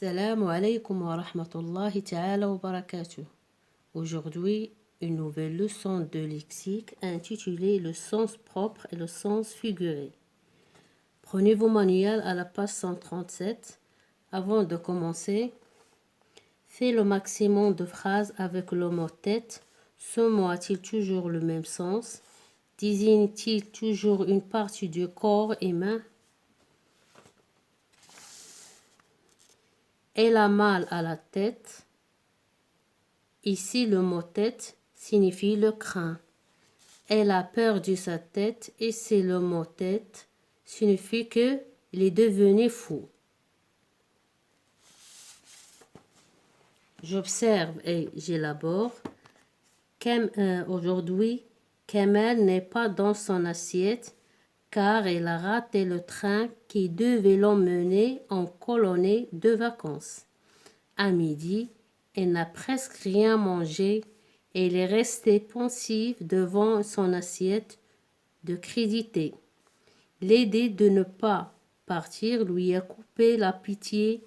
Salam alaikum wa rahmatullahi ta'ala wa barakatuh. Aujourd'hui, une nouvelle leçon de lexique intitulée Le sens propre et le sens figuré. Prenez vos manuels à la page 137. Avant de commencer, faites le maximum de phrases avec le mot tête. Ce mot a-t-il toujours le même sens? Désigne-t-il toujours une partie du corps et main? Elle a mal à la tête. Ici, le mot tête signifie le crâne. Elle a perdu sa tête. Ici, le mot tête signifie qu'il est devenu fou. J'observe et j'élabore. Aujourd'hui, Kamel n'est pas dans son assiette car il a raté le train qui devait l'emmener en colonie de vacances. À midi, il n'a presque rien mangé et il est resté pensif devant son assiette de crédité. L'idée de ne pas partir lui a coupé l'appétit.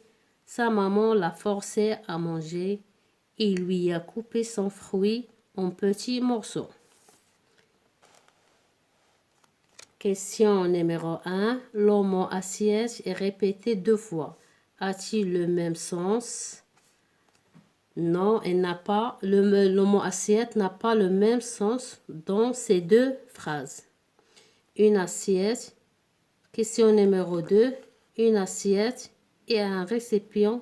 Sa maman l'a forcé à manger et lui a coupé son fruit en petits morceaux. Question numéro 1. Le mot assiette est répété 2 fois. A-t-il le même sens? Non, il n'a pas. Le mot assiette n'a pas le même sens dans ces deux phrases. Une assiette. Question numéro 2. Une assiette est un récipient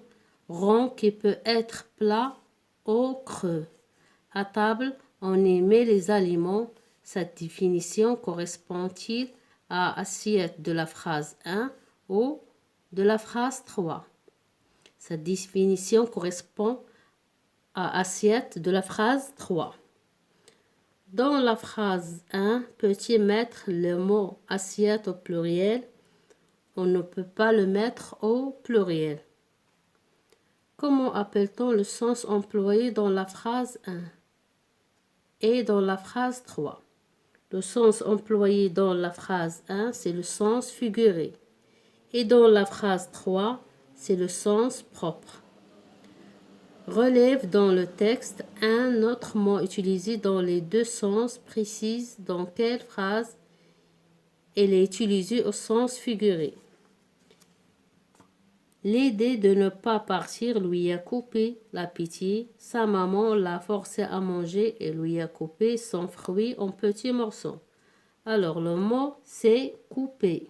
rond qui peut être plat ou creux. À table, on y met les aliments. Cette définition correspond-il à assiette de la phrase 1 ou de la phrase 3? Cette définition correspond à assiette de la phrase 3. Dans la phrase 1, peut-il mettre le mot assiette au pluriel? On ne peut pas le mettre au pluriel. Comment appelle-t-on le sens employé dans la phrase 1 et dans la phrase 3? Le sens employé dans la phrase 1, c'est le sens figuré. Et dans la phrase 3, c'est le sens propre. Relève dans le texte un autre mot utilisé dans les deux sens, précise dans quelle phrase il est utilisé au sens figuré. L'idée de ne pas partir lui a coupé l'appétit. Sa maman l'a forcé à manger et lui a coupé son fruit en petits morceaux. Alors le mot c'est couper.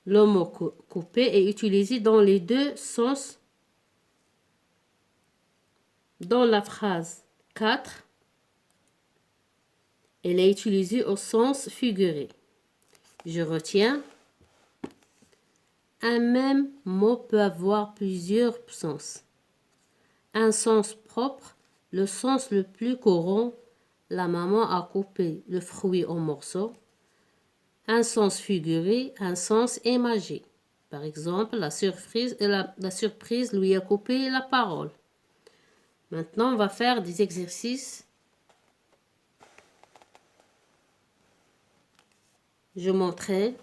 Le mot couper est utilisé dans les deux sens. Dans la phrase 4, elle est utilisée au sens figuré. Je retiens. Un même mot peut avoir plusieurs sens. Un sens propre, le sens le plus courant, la maman a coupé le fruit en morceaux. Un sens figuré, un sens imagé. Par exemple, la surprise lui a coupé la parole. Maintenant, on va faire des exercices. Je montrerai.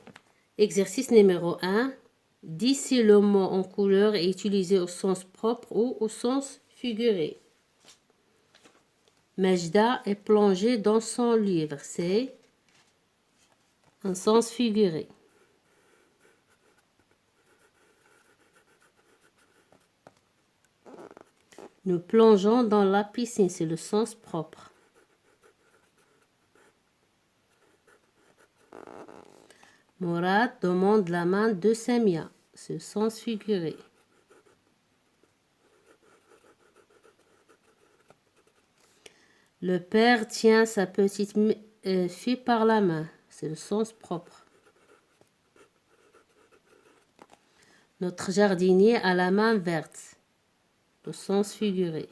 Exercice numéro 1. Dis si le mot en couleur est utilisé au sens propre ou au sens figuré. Majda est plongée dans son livre. C'est un sens figuré. Nous plongeons dans la piscine. C'est le sens propre. Mourad demande la main de Samia. C'est le sens figuré. Le père tient sa petite fille par la main. C'est le sens propre. Notre jardinier a la main verte. Le sens figuré.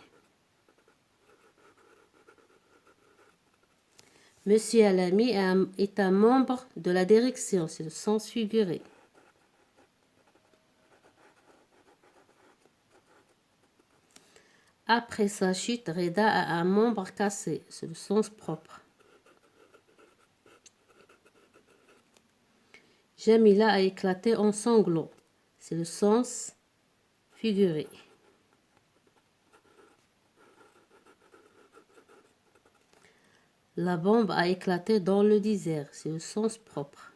Monsieur Alami est un membre de la direction. C'est le sens figuré. Après sa chute, Reda a un membre cassé. C'est le sens propre. Jamila a éclaté en sanglots. C'est le sens figuré. La bombe a éclaté dans le désert. C'est le sens propre.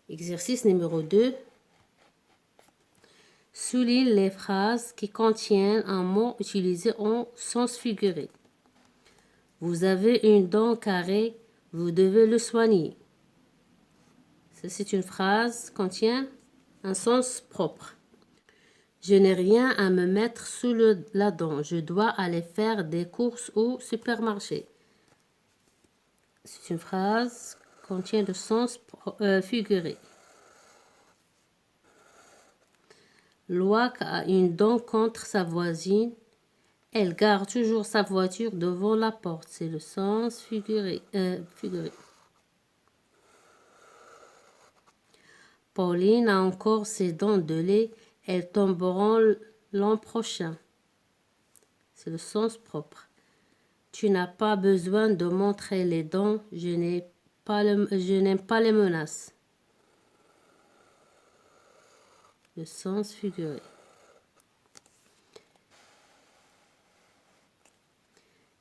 Exercice numéro 2. Souligne les phrases qui contiennent un mot utilisé en sens figuré. Vous avez une dent carrée, vous devez le soigner. Ça, c'est une phrase qui contient un sens propre. Je n'ai rien à me mettre sous la dent. Je dois aller faire des courses au supermarché. C'est une phrase qui contient le sens figuré. Loak a une dent contre sa voisine. Elle garde toujours sa voiture devant la porte. C'est le sens figuré. Pauline a encore ses dents de lait. Elles tomberont l'an prochain. C'est le sens propre. Tu n'as pas besoin de montrer les dents. Je n'aime pas les menaces. Le sens figuré.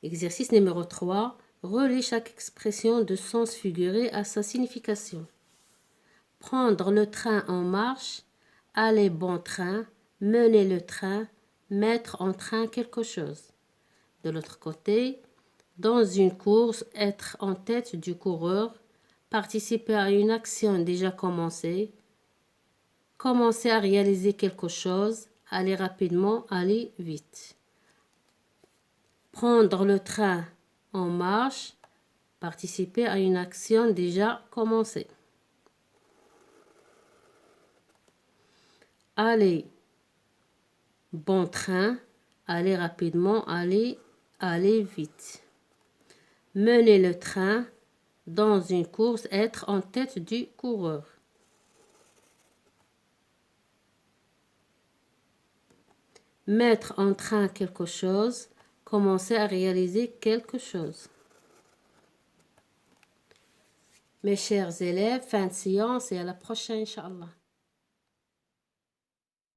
Exercice numéro 3. Relis chaque expression de sens figuré à sa signification. Prendre le train en marche, aller bon train, mener le train, mettre en train quelque chose. De l'autre côté, dans une course, être en tête du coureur, participer à une action déjà commencée, commencer à réaliser quelque chose, aller rapidement, aller vite. Prendre le train en marche, participer à une action déjà commencée. Aller bon train, aller rapidement, aller vite. Mener le train dans une course, être en tête du coureur. Mettre en train quelque chose, commencer à réaliser quelque chose. Mes chers élèves, fin de séance et à la prochaine, Inch'Allah.